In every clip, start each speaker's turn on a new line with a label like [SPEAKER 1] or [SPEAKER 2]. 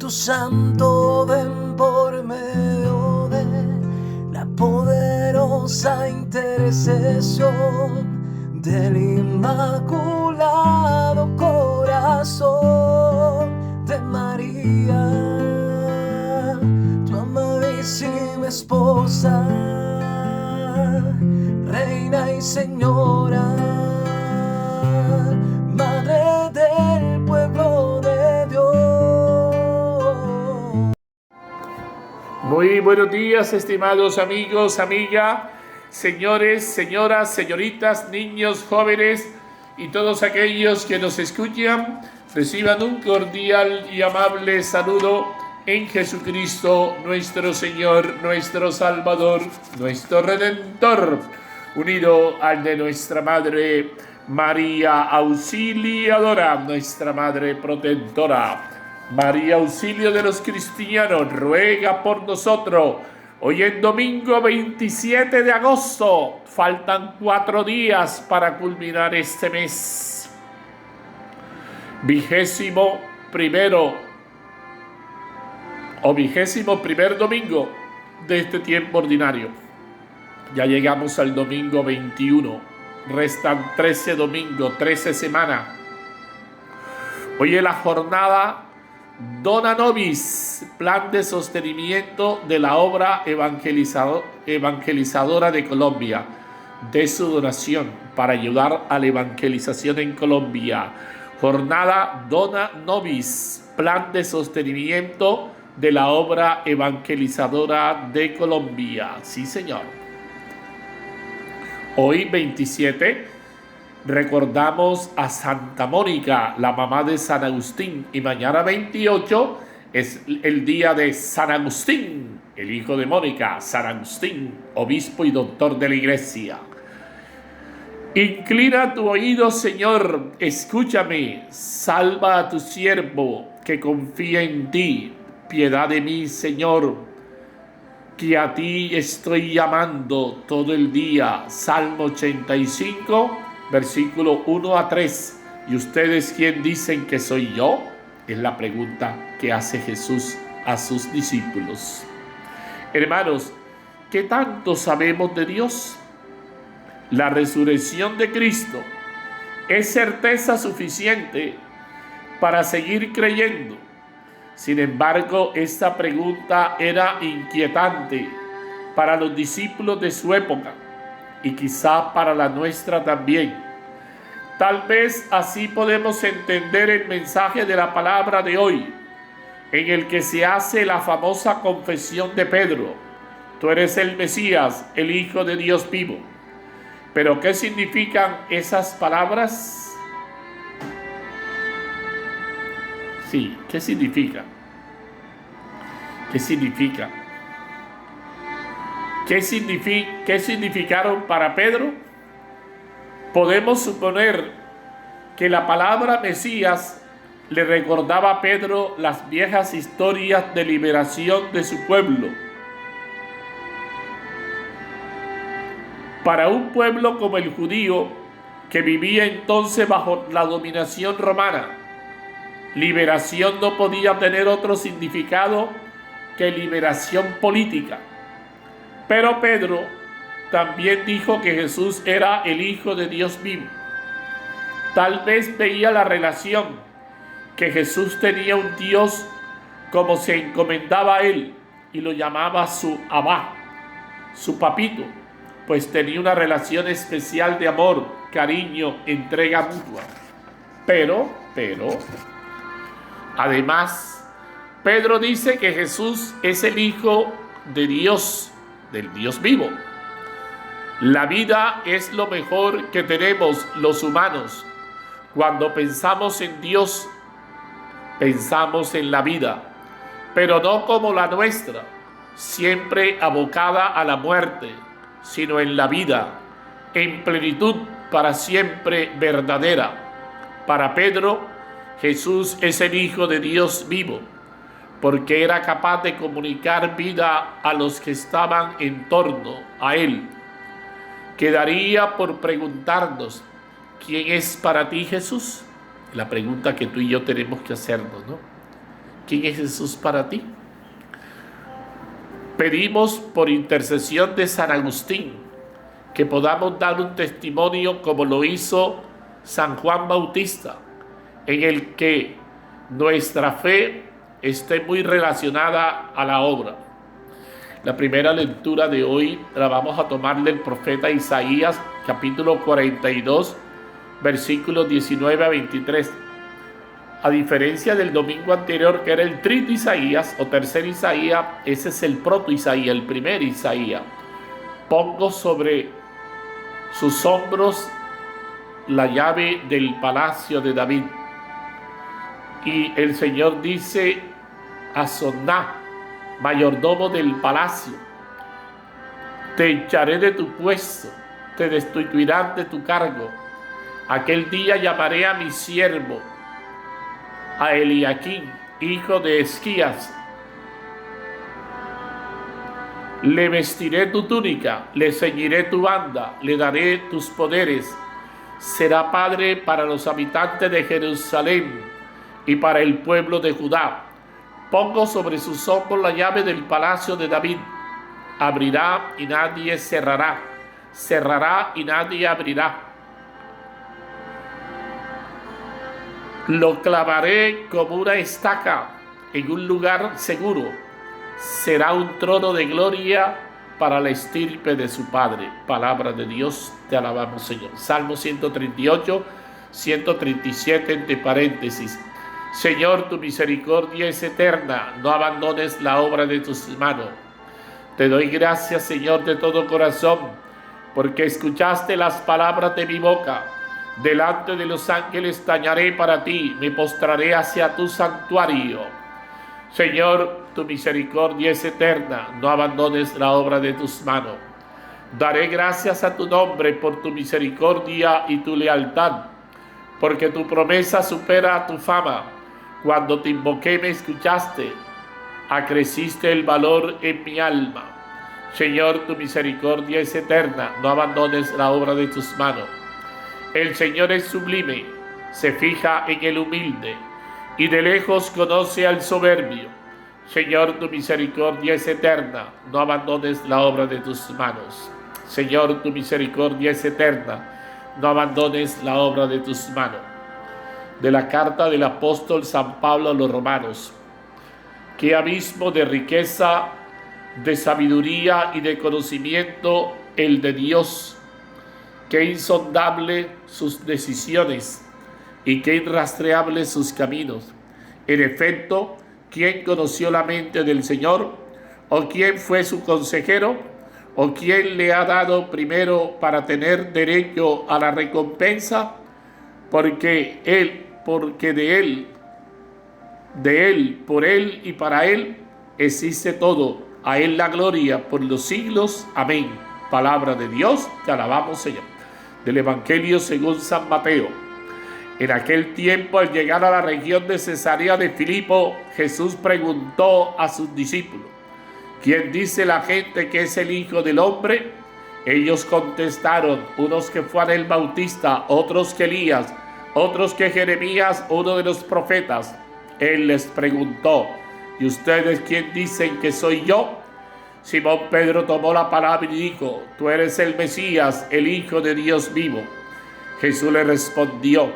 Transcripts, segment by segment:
[SPEAKER 1] Espíritu Santo, ven por medio de la poderosa intercesión del Inmaculado Corazón de María, tu amadísima esposa, Reina y Señora, Madre del pueblo de Dios.
[SPEAKER 2] Muy buenos días, estimados amigos, amigas, señores, señoras, señoritas, niños, jóvenes y todos aquellos que nos escuchan. Reciban un cordial y amable saludo en Jesucristo, nuestro Señor, nuestro Salvador, nuestro Redentor, unido al de nuestra Madre María Auxiliadora, nuestra Madre Protectora. María, auxilio de los cristianos, ruega por nosotros. Hoy es domingo 27 de agosto. Faltan 4 días para culminar este mes. 21º domingo de este tiempo ordinario. Ya llegamos al domingo 21. Restan 13 domingos, 13 semanas. Hoy es la jornada Dona Nobis, plan de sostenimiento de la obra evangelizadora de Colombia, de su donación para ayudar a la evangelización en Colombia. Jornada Dona Nobis, plan de sostenimiento de la obra evangelizadora de Colombia. Sí, señor. Hoy, 27, recordamos a Santa Mónica, la mamá de San Agustín, y mañana 28 es el día de San Agustín, el hijo de Mónica, San Agustín, obispo y doctor de la Iglesia. Inclina tu oído, Señor, escúchame, salva a tu siervo que confía en ti, piedad de mí, Señor, que a ti estoy llamando todo el día. Salmo 85, versículo 1 a 3. ¿Y ustedes quién dicen que soy yo? Es la pregunta que hace Jesús a sus discípulos. Hermanos, ¿qué tanto sabemos de Dios? La resurrección de Cristo es certeza suficiente para seguir creyendo. Sin embargo, esta pregunta era inquietante para los discípulos de su época y quizá para la nuestra también. Tal vez así podemos entender el mensaje de la palabra de hoy, en el que se hace la famosa confesión de Pedro: tú eres el Mesías, el Hijo de Dios vivo. ¿Pero qué significan esas palabras? Sí, ¿qué significa? ¿Qué significa? ¿Qué significaron para Pedro? Podemos suponer que la palabra Mesías le recordaba a Pedro las viejas historias de liberación de su pueblo. Para un pueblo como el judío, que vivía entonces bajo la dominación romana, liberación no podía tener otro significado que liberación política. Pero Pedro también dijo que Jesús era el Hijo de Dios vivo. Tal vez veía la relación que Jesús tenía un Dios como se encomendaba a él y lo llamaba su Abba, su papito, pues tenía una relación especial de amor, cariño, entrega mutua. Pero, además, Pedro dice que Jesús es el Hijo de Dios, del Dios vivo. La vida es lo mejor que tenemos los humanos. Cuando pensamos en Dios, pensamos en la vida, pero no como la nuestra, siempre abocada a la muerte, sino en la vida, en plenitud para siempre verdadera. Para Pedro, Jesús es el Hijo de Dios vivo, porque era capaz de comunicar vida a los que estaban en torno a él. Quedaría por preguntarnos: ¿quién es para ti Jesús? La pregunta que tú y yo tenemos que hacernos, ¿no? ¿Quién es Jesús para ti? Pedimos por intercesión de San Agustín que podamos dar un testimonio como lo hizo San Juan Bautista, en el que nuestra fe esté muy relacionada a la obra. La primera lectura de hoy la vamos a tomar del profeta Isaías, capítulo 42, versículos 19 a 23. A diferencia del domingo anterior, que era el trito Isaías o tercer Isaías, ese es el proto Isaías, el primer Isaías. Pongo sobre sus hombros la llave del palacio de David. Y el Señor dice a Soná, mayordomo del palacio: te echaré de tu puesto, te destituirán de tu cargo. Aquel día llamaré a mi siervo, a Eliaquín, hijo de Esquías. Le vestiré tu túnica, le ceñiré tu banda, le daré tus poderes. Será padre para los habitantes de Jerusalén y para el pueblo de Judá. Pongo sobre sus hombros la llave del palacio de David. Abrirá y nadie cerrará. Cerrará y nadie abrirá. Lo clavaré como una estaca en un lugar seguro. Será un trono de gloria para la estirpe de su padre. Palabra de Dios, te alabamos, Señor. Salmo 138, 137 entre paréntesis. Señor, tu misericordia es eterna, no abandones la obra de tus manos. Te doy gracias, Señor, de todo corazón, porque escuchaste las palabras de mi boca. Delante de los ángeles tañaré para ti, me postraré hacia tu santuario. Señor, tu misericordia es eterna, no abandones la obra de tus manos. Daré gracias a tu nombre por tu misericordia y tu lealtad, porque tu promesa supera a tu fama. Cuando te invoqué me escuchaste, acreciste el valor en mi alma. Señor, tu misericordia es eterna, no abandones la obra de tus manos. El Señor es sublime, se fija en el humilde, y de lejos conoce al soberbio. Señor, tu misericordia es eterna, no abandones la obra de tus manos. Señor, tu misericordia es eterna, no abandones la obra de tus manos. De la carta del apóstol San Pablo a los romanos. Qué abismo de riqueza, de sabiduría y de conocimiento el de Dios. Qué insondable sus decisiones y qué irrastreables sus caminos. En efecto, ¿quién conoció la mente del Señor? ¿O quién fue su consejero? ¿O quién le ha dado primero para tener derecho a la recompensa? Porque de él, por él y para él existe todo. A él la gloria por los siglos. Amén. Palabra de Dios, te alabamos, Señor. Del Evangelio según San Mateo. En aquel tiempo, al llegar a la región de Cesarea de Filipo, Jesús preguntó a sus discípulos: ¿quién dice la gente que es el Hijo del Hombre? Ellos contestaron: unos que Juan el Bautista, otros que Elías, otros que Jeremías, uno de los profetas. Él les preguntó: ¿y ustedes quién dicen que soy yo? Simón Pedro tomó la palabra y dijo: tú eres el Mesías, el Hijo de Dios vivo. Jesús le respondió: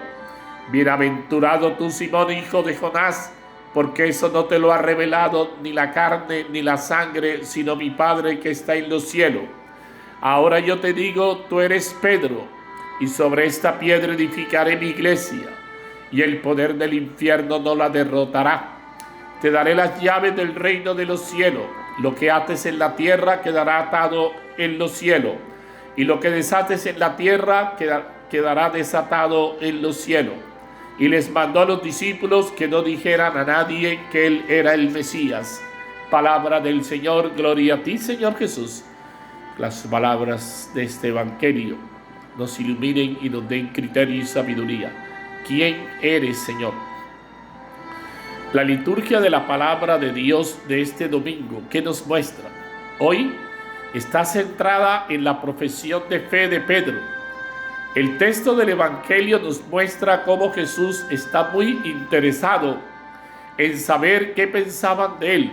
[SPEAKER 2] bienaventurado tú, Simón, hijo de Jonás, porque eso no te lo ha revelado ni la carne ni la sangre, sino mi Padre que está en los cielos. Ahora yo te digo, tú eres Pedro, y sobre esta piedra edificaré mi iglesia, y el poder del infierno no la derrotará. Te daré las llaves del reino de los cielos. Lo que ates en la tierra quedará atado en los cielos, y lo que desates en la tierra quedará desatado en los cielos. Y les mandó a los discípulos que no dijeran a nadie que él era el Mesías. Palabra del Señor, gloria a ti, Señor Jesús. Las palabras de este evangelio nos iluminen y nos den criterio y sabiduría. ¿Quién eres, Señor? La liturgia de la palabra de Dios de este domingo, ¿qué nos muestra? Hoy está centrada en la profesión de fe de Pedro. El texto del Evangelio nos muestra cómo Jesús está muy interesado en saber qué pensaban de él,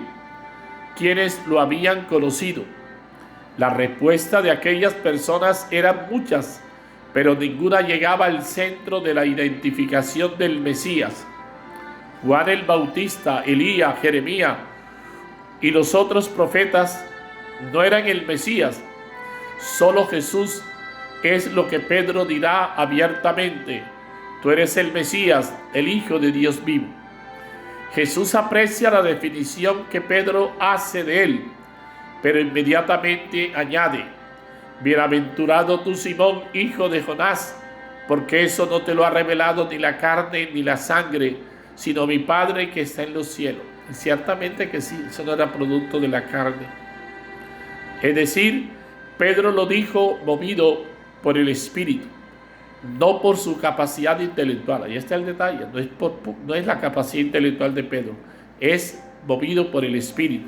[SPEAKER 2] quienes lo habían conocido. La respuesta de aquellas personas eran muchas, pero ninguna llegaba al centro de la identificación del Mesías. Juan el Bautista, Elías, Jeremías y los otros profetas no eran el Mesías. Solo Jesús es lo que Pedro dirá abiertamente: tú eres el Mesías, el Hijo de Dios vivo. Jesús aprecia la definición que Pedro hace de él, pero inmediatamente añade: bienaventurado tú, Simón, hijo de Jonás, porque eso no te lo ha revelado ni la carne ni la sangre, sino mi Padre que está en los cielos. Y ciertamente que sí, eso no era producto de la carne. Es decir, Pedro lo dijo movido por el Espíritu, no por su capacidad intelectual. Ahí está el detalle, no es la capacidad intelectual de Pedro, es movido por el Espíritu.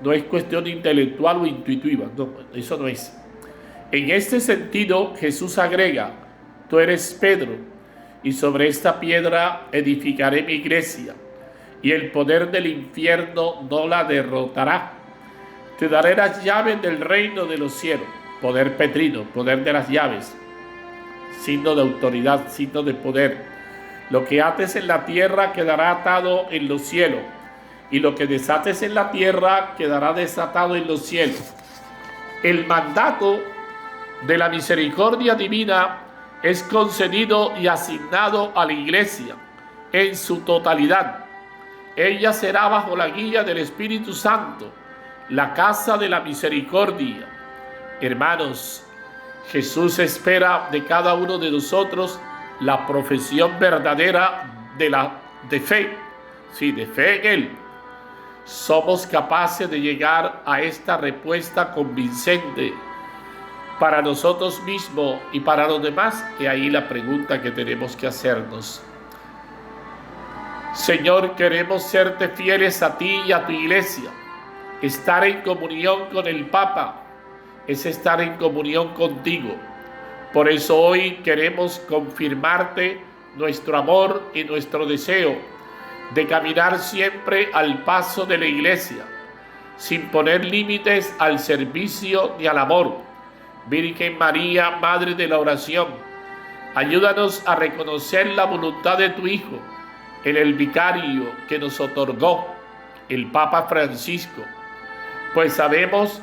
[SPEAKER 2] No es cuestión intelectual o intuitiva, no, eso no es. En este sentido, Jesús agrega: tú eres Pedro, y sobre esta piedra edificaré mi iglesia, y el poder del infierno no la derrotará. Te daré las llaves del reino de los cielos. Poder petrino, poder de las llaves, signo de autoridad, signo de poder. Lo que ates en la tierra quedará atado en los cielos, y lo que desates en la tierra quedará desatado en los cielos. El mandato de la misericordia divina es concedido y asignado a la iglesia en su totalidad. Ella será bajo la guía del Espíritu Santo, la casa de la misericordia. Hermanos, Jesús espera de cada uno de nosotros la profesión verdadera de fe. Sí, de fe en Él. Somos capaces de llegar a esta respuesta convincente para nosotros mismos y para los demás. Y ahí la pregunta que tenemos que hacernos: Señor, queremos serte fieles a ti y a tu iglesia. Estar en comunión con el Papa es estar en comunión contigo. Por eso hoy queremos confirmarte nuestro amor y nuestro deseo de caminar siempre al paso de la iglesia, sin poner límites al servicio ni al amor. Virgen María, Madre de la oración, ayúdanos a reconocer la voluntad de tu Hijo en el vicario que nos otorgó el Papa Francisco, pues sabemos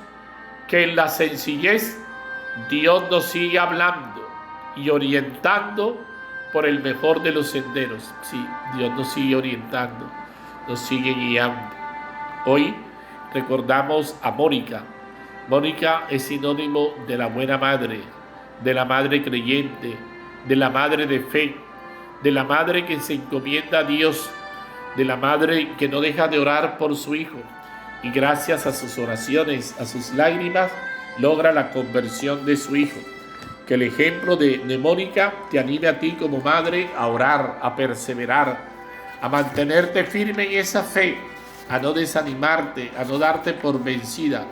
[SPEAKER 2] que en la sencillez Dios nos sigue hablando y orientando por el mejor de los senderos. Sí, Dios nos sigue orientando, nos sigue guiando. Hoy recordamos a Mónica. Mónica es sinónimo de la buena madre, de la madre creyente, de la madre de fe, de la madre que se encomienda a Dios, de la madre que no deja de orar por su hijo, y gracias a sus oraciones, a sus lágrimas, logra la conversión de su hijo. Que el ejemplo de Mónica te anime a ti como madre a orar, a perseverar, a mantenerte firme en esa fe, a no desanimarte, a no darte por vencida.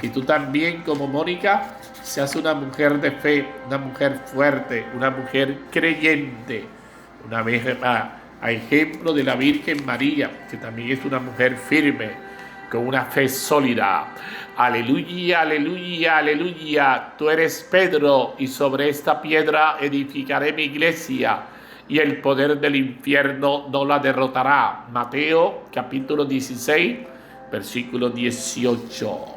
[SPEAKER 2] Y tú también, como Mónica, seas una mujer de fe, una mujer fuerte, una mujer creyente, una vez a ejemplo de la Virgen María, que también es una mujer firme, con una fe sólida. Aleluya, aleluya, aleluya. Tú eres Pedro, y sobre esta piedra edificaré mi iglesia, y el poder del infierno no la derrotará. Mateo capítulo 16, versículo 18.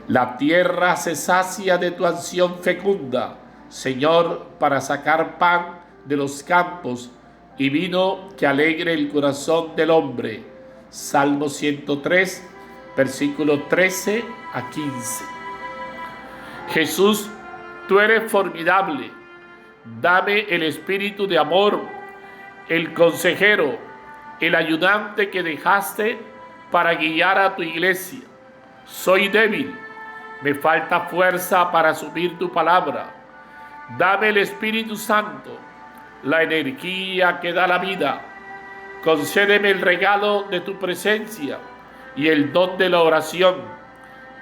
[SPEAKER 2] La tierra se sacia de tu acción fecunda, Señor, para sacar pan de los campos y vino que alegre el corazón del hombre. Salmo 103, versículo 13 a 15. Jesús, tú eres formidable. Dame el espíritu de amor, el consejero, el ayudante que dejaste para guiar a tu iglesia. Soy débil, me falta fuerza para asumir tu palabra. Dame el Espíritu Santo, la energía que da la vida. Concédeme el regalo de tu presencia y el don de la oración,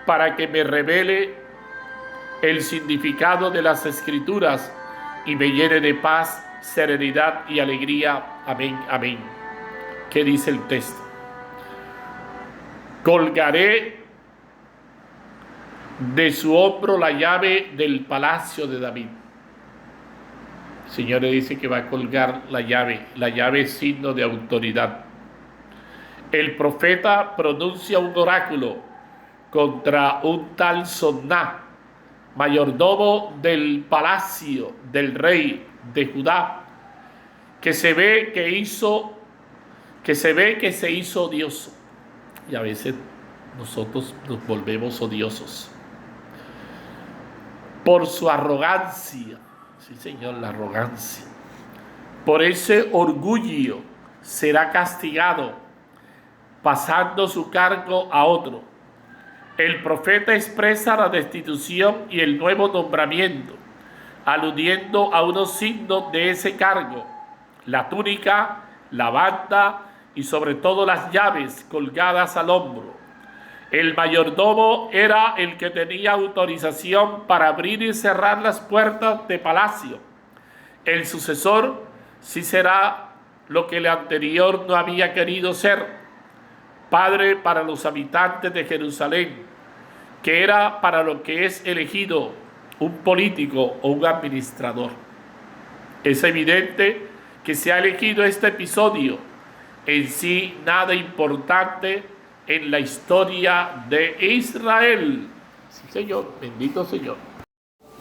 [SPEAKER 2] para que me revele el significado de las Escrituras y me llene de paz, serenidad y alegría. Amén, amén. ¿Qué dice el texto? Colgaré de su hombro la llave del palacio de David. El Señor le dice que va a colgar la llave. La llave es signo de autoridad. El profeta pronuncia un oráculo contra un tal Soná, mayordomo del palacio del rey de Judá, que se ve que se hizo odioso. Y a veces nosotros nos volvemos odiosos por su arrogancia. Sí, Señor, la arrogancia. Por ese orgullo será castigado, pasando su cargo a otro. El profeta expresa la destitución y el nuevo nombramiento, aludiendo a unos signos de ese cargo: la túnica, la banda y sobre todo las llaves colgadas al hombro. El mayordomo era el que tenía autorización para abrir y cerrar las puertas de palacio. El sucesor sí será lo que el anterior no había querido ser: padre para los habitantes de Jerusalén, que era para lo que es elegido un político o un administrador. Es evidente que se ha elegido este episodio, en sí nada importante en la historia de Israel. Sí, Señor, bendito Señor.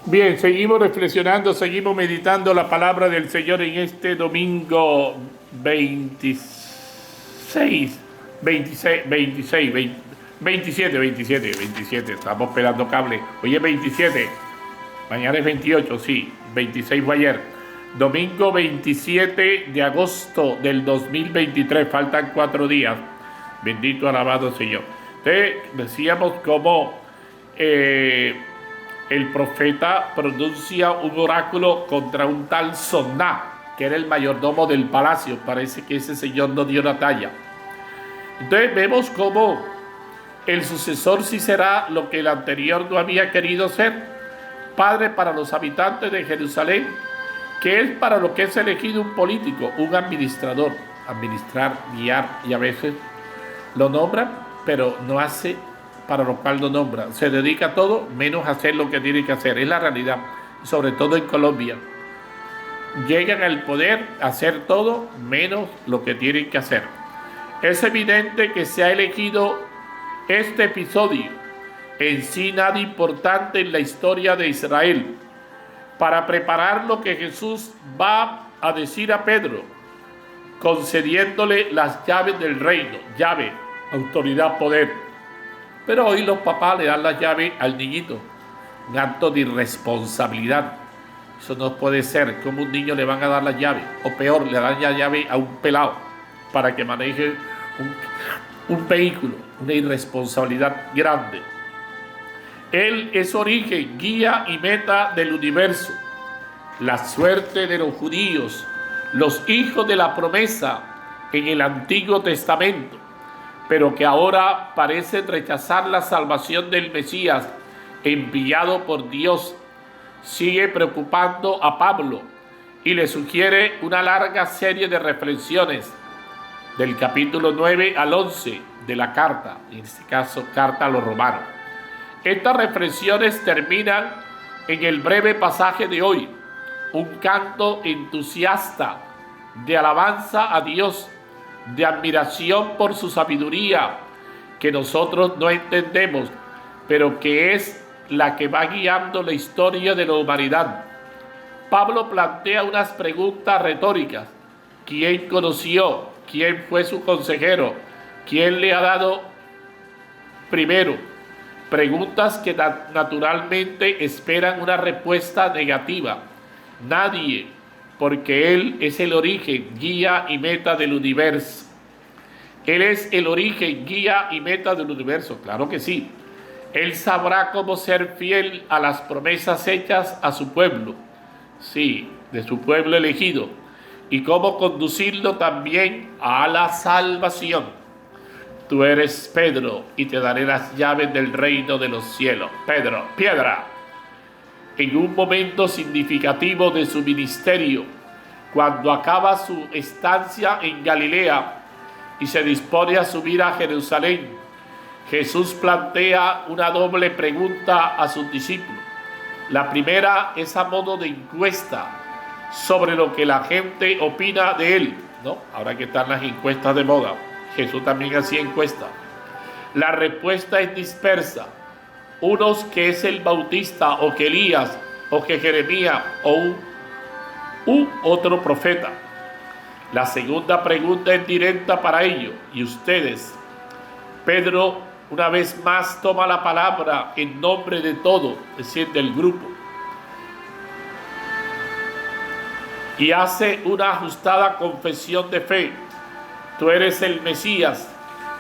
[SPEAKER 2] Bien, seguimos reflexionando, seguimos meditando la palabra del Señor en este domingo 27, 27, estamos pelando cable. Hoy es 27, mañana es 28, sí, 26 fue ayer. Domingo 27 de agosto del 2023, faltan 4 días. Bendito, alabado Señor. Entonces, decíamos cómo el profeta pronuncia un oráculo contra un tal Soná, que era el mayordomo del palacio. Parece que ese señor no dio la talla. Entonces vemos cómo el sucesor sí será lo que el anterior no había querido ser: padre para los habitantes de Jerusalén, que es para lo que es elegido un político, un administrador. Administrar, guiar, y a veces lo nombra, pero no hace para lo cual lo nombra. Se dedica a todo menos a hacer lo que tiene que hacer. Es la realidad, sobre todo en Colombia. Llegan al poder a hacer todo menos lo que tienen que hacer. Es evidente que se ha elegido este episodio, en sí nada importante en la historia de Israel, para preparar lo que Jesús va a decir a Pedro, concediéndole las llaves del reino. Llave, autoridad, poder. Pero hoy los papás le dan las llaves al niñito, un acto de irresponsabilidad. Eso no puede ser. Como un niño le van a dar las llaves, o peor, le dan la llave a un pelado para que maneje un vehículo. Una irresponsabilidad grande. Él es origen, guía y meta del universo, la suerte de los judíos, los hijos de la promesa en el Antiguo Testamento, pero que ahora parecen rechazar la salvación del Mesías enviado por Dios. Sigue preocupando a Pablo y le sugiere una larga serie de reflexiones del capítulo 9 al 11 de la carta, en este caso carta a los romanos. Estas reflexiones terminan en el breve pasaje de hoy, un canto entusiasta de alabanza a Dios, de admiración por su sabiduría, que nosotros no entendemos, pero que es la que va guiando la historia de la humanidad. Pablo plantea unas preguntas retóricas: ¿quién conoció? ¿Quién fue su consejero? ¿Quién le ha dado primero? Preguntas que naturalmente esperan una respuesta negativa. Nadie, porque Él es el origen, guía y meta del universo. Él es el origen, guía y meta del universo, claro que sí. Él sabrá cómo ser fiel a las promesas hechas a su pueblo, sí, de su pueblo elegido, y cómo conducirlo también a la salvación. Tú eres Pedro, y te daré las llaves del reino de los cielos. Pedro, piedra. En un momento significativo de su ministerio, cuando acaba su estancia en Galilea, y se dispone a subir a Jerusalén, Jesús plantea una doble pregunta a sus discípulos. La primera es a modo de encuesta sobre lo que la gente opina de él, ¿no? Ahora que están las encuestas de moda, Jesús también hacía encuestas. La respuesta es dispersa. Unos que es el Bautista, o que Elías, o que Jeremías, o otro profeta. La segunda pregunta es directa para ellos. ¿Y ustedes? Pedro una vez más toma la palabra en nombre de todo, es decir, del grupo, y hace una ajustada confesión de fe. Tú eres el Mesías.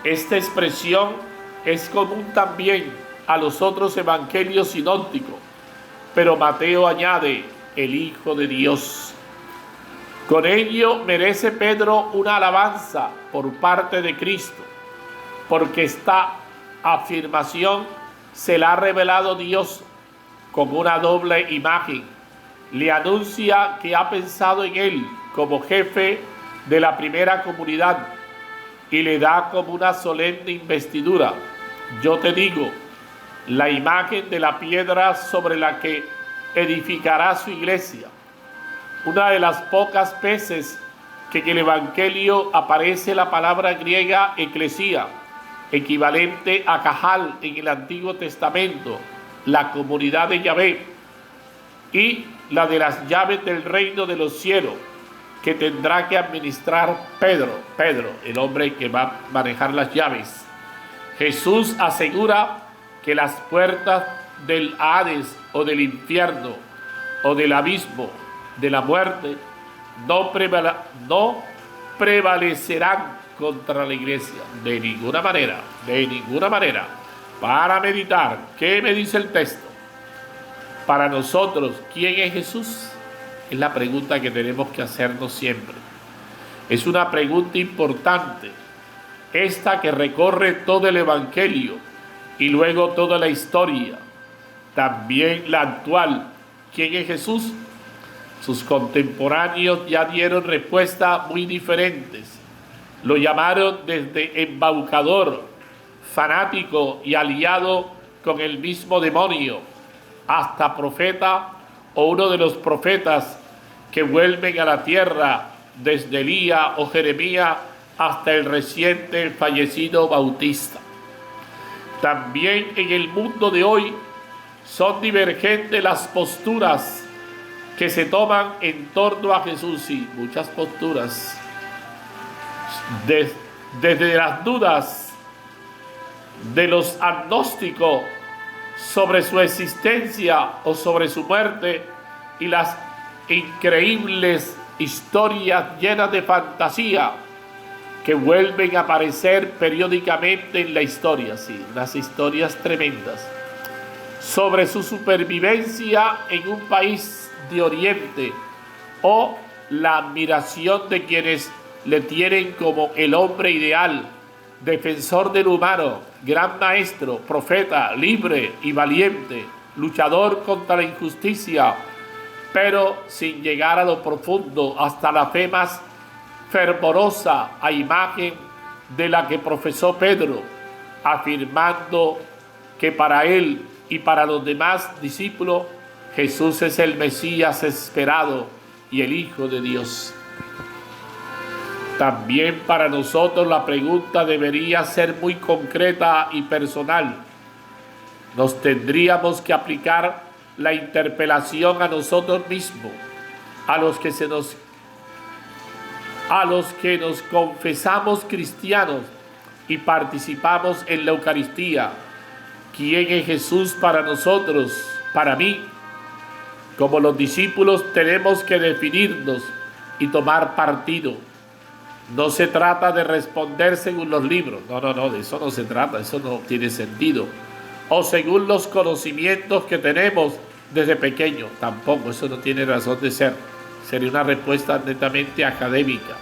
[SPEAKER 2] Esta expresión es común también a los otros evangelios sinópticos, pero Mateo añade, el Hijo de Dios. Con ello merece Pedro una alabanza por parte de Cristo, porque esta afirmación se la ha revelado Dios con una doble imagen. Le anuncia que ha pensado en él como jefe de la primera comunidad y le da como una solemne investidura. Yo te digo, la imagen de la piedra sobre la que edificará su iglesia. Una de las pocas veces que en el Evangelio aparece la palabra griega eclesía, equivalente a cajal en el Antiguo Testamento, la comunidad de Yahvé, y la de las llaves del reino de los cielos, que tendrá que administrar Pedro, el hombre que va a manejar las llaves. Jesús asegura que las puertas del Hades o del infierno o del abismo de la muerte no prevalecerán contra la iglesia, de ninguna manera, Para meditar, ¿qué me dice el texto? Para nosotros, ¿quién es Jesús? Es la pregunta que tenemos que hacernos siempre. Es una pregunta importante, esta que recorre todo el Evangelio y luego toda la historia, también la actual. ¿Quién es Jesús? Sus contemporáneos ya dieron respuestas muy diferentes. Lo llamaron desde embaucador, fanático y aliado con el mismo demonio, hasta profeta o uno de los profetas que vuelven a la tierra, desde Elías o Jeremías hasta el reciente fallecido Bautista. También en el mundo de hoy son divergentes las posturas que se toman en torno a Jesús, y muchas posturas. Desde las dudas de los agnósticos sobre su existencia o sobre su muerte, y las increíbles historias llenas de fantasía que vuelven a aparecer periódicamente en la historia, sí, las historias tremendas, sobre su supervivencia en un país de Oriente, o la admiración de quienes le tienen como el hombre ideal, defensor del humano, gran maestro, profeta, libre y valiente, luchador contra la injusticia, pero sin llegar a lo profundo, hasta la fe más fervorosa, a imagen de la que profesó Pedro, afirmando que para él y para los demás discípulos Jesús es el Mesías esperado y el Hijo de Dios. También para nosotros la pregunta debería ser muy concreta y personal. Nos tendríamos que aplicar la interpelación a nosotros mismos, a los que nos confesamos cristianos y participamos en la Eucaristía. ¿Quién es Jesús para nosotros, para mí? Como los discípulos tenemos que definirnos y tomar partido. No se trata de responder según los libros. No, de eso no se trata, eso no tiene sentido. O según los conocimientos que tenemos desde pequeño. Tampoco, eso no tiene razón de ser. Sería una respuesta netamente académica.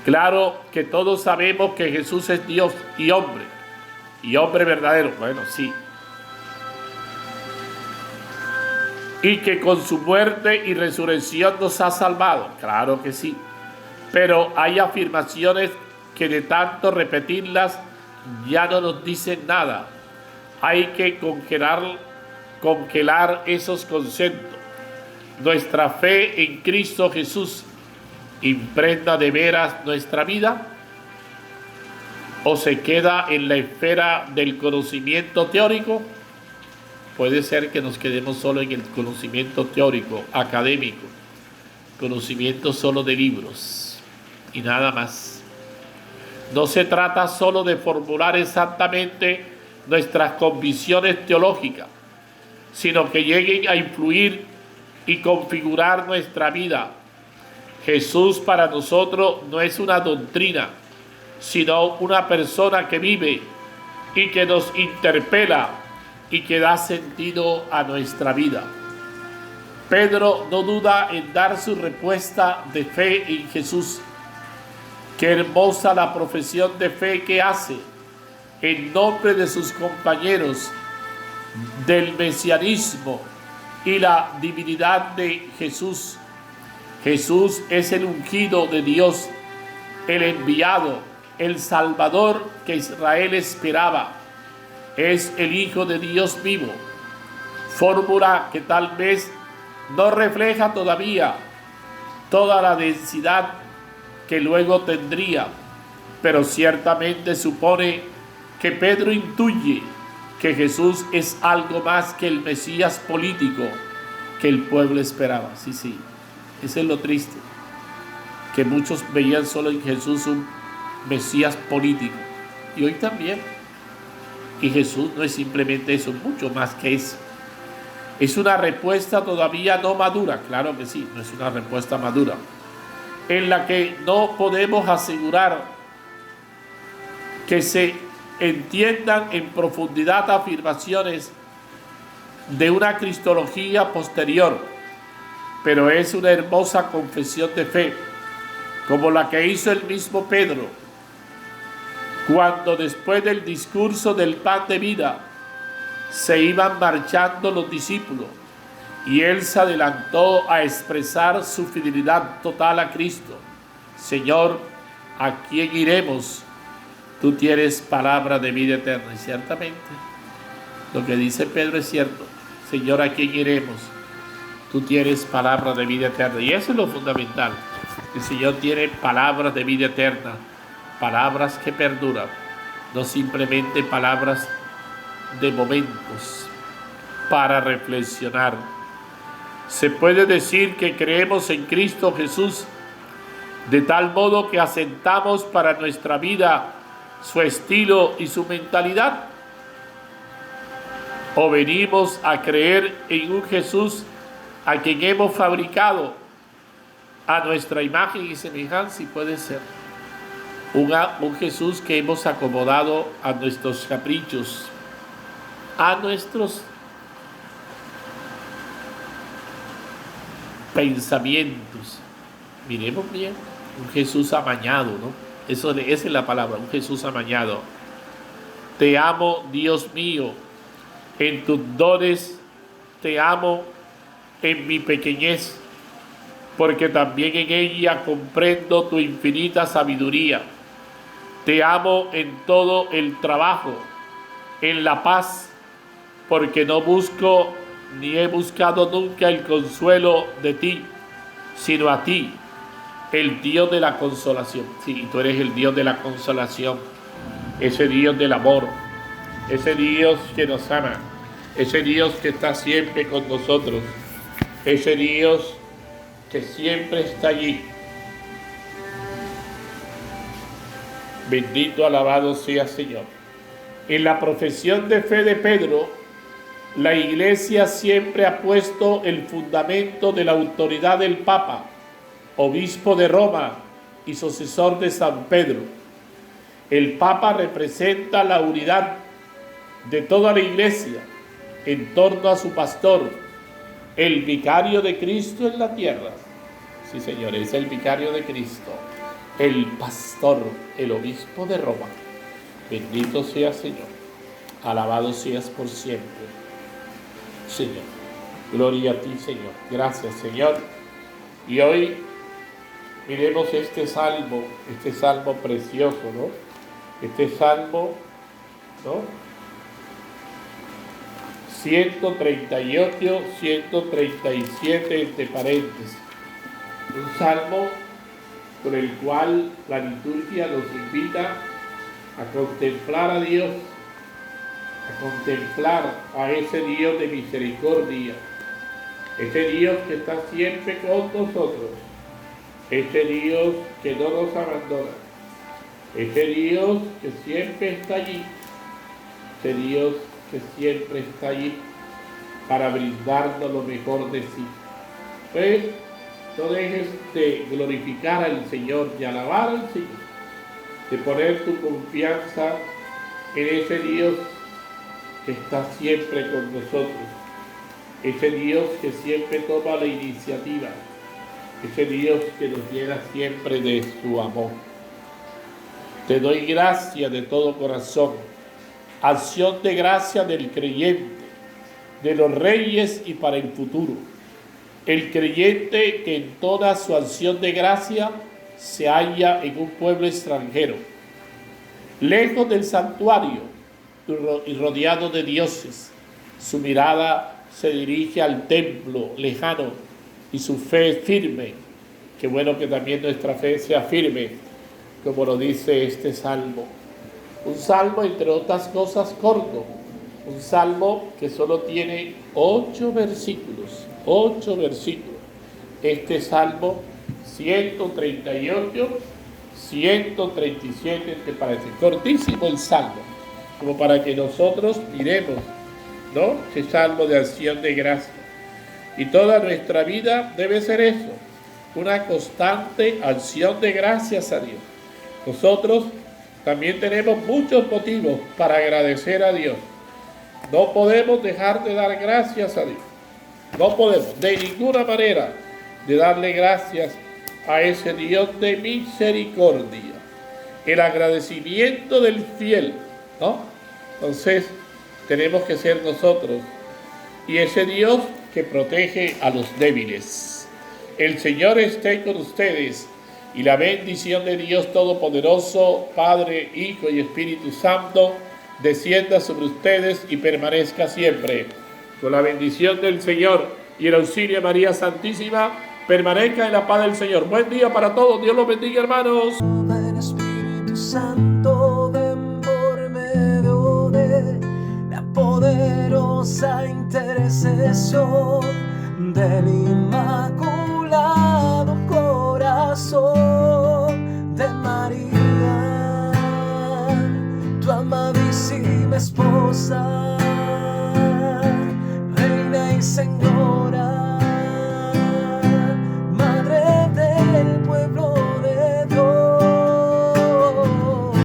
[SPEAKER 2] Claro que todos sabemos que Jesús es Dios y hombre verdadero. Bueno, sí. Y que con su muerte y resurrección nos ha salvado. Claro que sí. Pero hay afirmaciones que de tanto repetirlas ya no nos dicen nada. Hay que congelar esos conceptos. Nuestra fe en Cristo Jesús impregna de veras nuestra vida, o se queda en la esfera del conocimiento teórico. Puede ser que nos quedemos solo en el conocimiento teórico, académico, conocimiento solo de libros y nada más. No se trata solo de formular exactamente nuestras convicciones teológicas, sino que lleguen a influir y configurar nuestra vida. Jesús para nosotros no es una doctrina, sino una persona que vive y que nos interpela y que da sentido a nuestra vida. Pedro no duda en dar su respuesta de fe en Jesús. Qué hermosa la profesión de fe que hace en nombre de sus compañeros del mesianismo y la divinidad de Jesús. Jesús es el ungido de Dios, el enviado, el Salvador que Israel esperaba. Es el Hijo de Dios vivo. Fórmula que tal vez no refleja todavía toda la densidad que luego tendría, pero ciertamente supone que Pedro intuye que Jesús es algo más que el Mesías político que el pueblo esperaba. Sí, eso es lo triste, que muchos veían solo en Jesús un Mesías político, y hoy también. Y Jesús no es simplemente eso, mucho más que eso. Es una respuesta todavía no madura, claro que sí, no es una respuesta madura, en la que no podemos asegurar que se entiendan en profundidad afirmaciones de una cristología posterior, pero es una hermosa confesión de fe, como la que hizo el mismo Pedro, cuando después del discurso del pan de vida se iban marchando los discípulos y él se adelantó a expresar su fidelidad total a Cristo. Señor, ¿a quién iremos? Tú tienes palabra de vida eterna. Y ciertamente lo que dice Pedro es cierto. Señor, ¿a quién iremos? Tú tienes palabra de vida eterna. Y eso es lo fundamental. El Señor tiene palabras de vida eterna, palabras que perduran, no simplemente palabras de momentos para reflexionar. Se puede decir que creemos en Cristo Jesús de tal modo que asentamos para nuestra vida su estilo y su mentalidad, o venimos a creer en un Jesús a quien hemos fabricado a nuestra imagen y semejanza, y puede ser un Jesús que hemos acomodado a nuestros caprichos, a nuestros pensamientos. Miremos bien, un Jesús amañado, ¿no? Esa es la palabra, un Jesús amañado. Te amo, Dios mío, en tus dones, te amo en mi pequeñez, porque también en ella comprendo tu infinita sabiduría. Te amo en todo el trabajo, en la paz, porque no busco ni he buscado nunca el consuelo de ti, sino a ti, el Dios de la consolación. Sí, tú eres el Dios de la consolación, ese Dios del amor, ese Dios que nos ama, ese Dios que está siempre con nosotros, ese Dios que siempre está allí. Bendito, alabado sea Señor. En la profesión de fe de Pedro, la Iglesia siempre ha puesto el fundamento de la autoridad del Papa, obispo de Roma y sucesor de San Pedro. El Papa representa la unidad de toda la Iglesia en torno a su pastor, el vicario de Cristo en la tierra. Sí, Señor, es el vicario de Cristo, el pastor, el obispo de Roma. Bendito sea Señor, alabado seas por siempre, Señor. Gloria a ti, Señor. Gracias, Señor. Y hoy Miremos este salmo precioso, ¿no? Este salmo, ¿no? 138, 137 entre paréntesis. Un salmo por el cual la liturgia nos invita a contemplar a Dios, a contemplar a ese Dios de misericordia, ese Dios que está siempre con nosotros, ese Dios que no nos abandona, ese Dios que siempre está allí, ese Dios que siempre está allí para brindarnos lo mejor de sí. Pues no dejes de glorificar al Señor, de alabar al Señor, de poner tu confianza en ese Dios que está siempre con nosotros, ese Dios que siempre toma la iniciativa, ese Dios que nos llena siempre de su amor. Te doy gracias de todo corazón, acción de gracia del creyente, de los reyes y para el futuro. El creyente que en toda su acción de gracia se halla en un pueblo extranjero, lejos del santuario y rodeado de dioses. Su mirada se dirige al templo lejano y su fe es firme. Qué bueno que también nuestra fe sea firme, como lo dice este salmo. Un salmo, entre otras cosas, corto. Un salmo que solo tiene 8 versículos. 8 versículos. Este salmo 138, 137, ¿te parece? Cortísimo el salmo, como para que nosotros miremos, ¿no? Ese salmo de acción de gracia. Y toda nuestra vida debe ser eso, una constante acción de gracias a Dios. Nosotros también tenemos muchos motivos para agradecer a Dios. No podemos dejar de dar gracias a Dios. No podemos de ninguna manera de darle gracias a ese Dios de misericordia. El agradecimiento del fiel, ¿no? Entonces tenemos que ser nosotros. Y ese Dios que protege a los débiles. El Señor esté con ustedes. Y la bendición de Dios Todopoderoso, Padre, Hijo y Espíritu Santo, descienda sobre ustedes y permanezca siempre. Con la bendición del Señor y el auxilio de María Santísima, permanezca en la paz del Señor. Buen día para todos. Dios los bendiga, hermanos.
[SPEAKER 1] Ven Espíritu Santo, ven por medio de la poderosa intercesión del Inmaculado Corazón de María, tu amadísima esposa, Reina y Señora, Madre del pueblo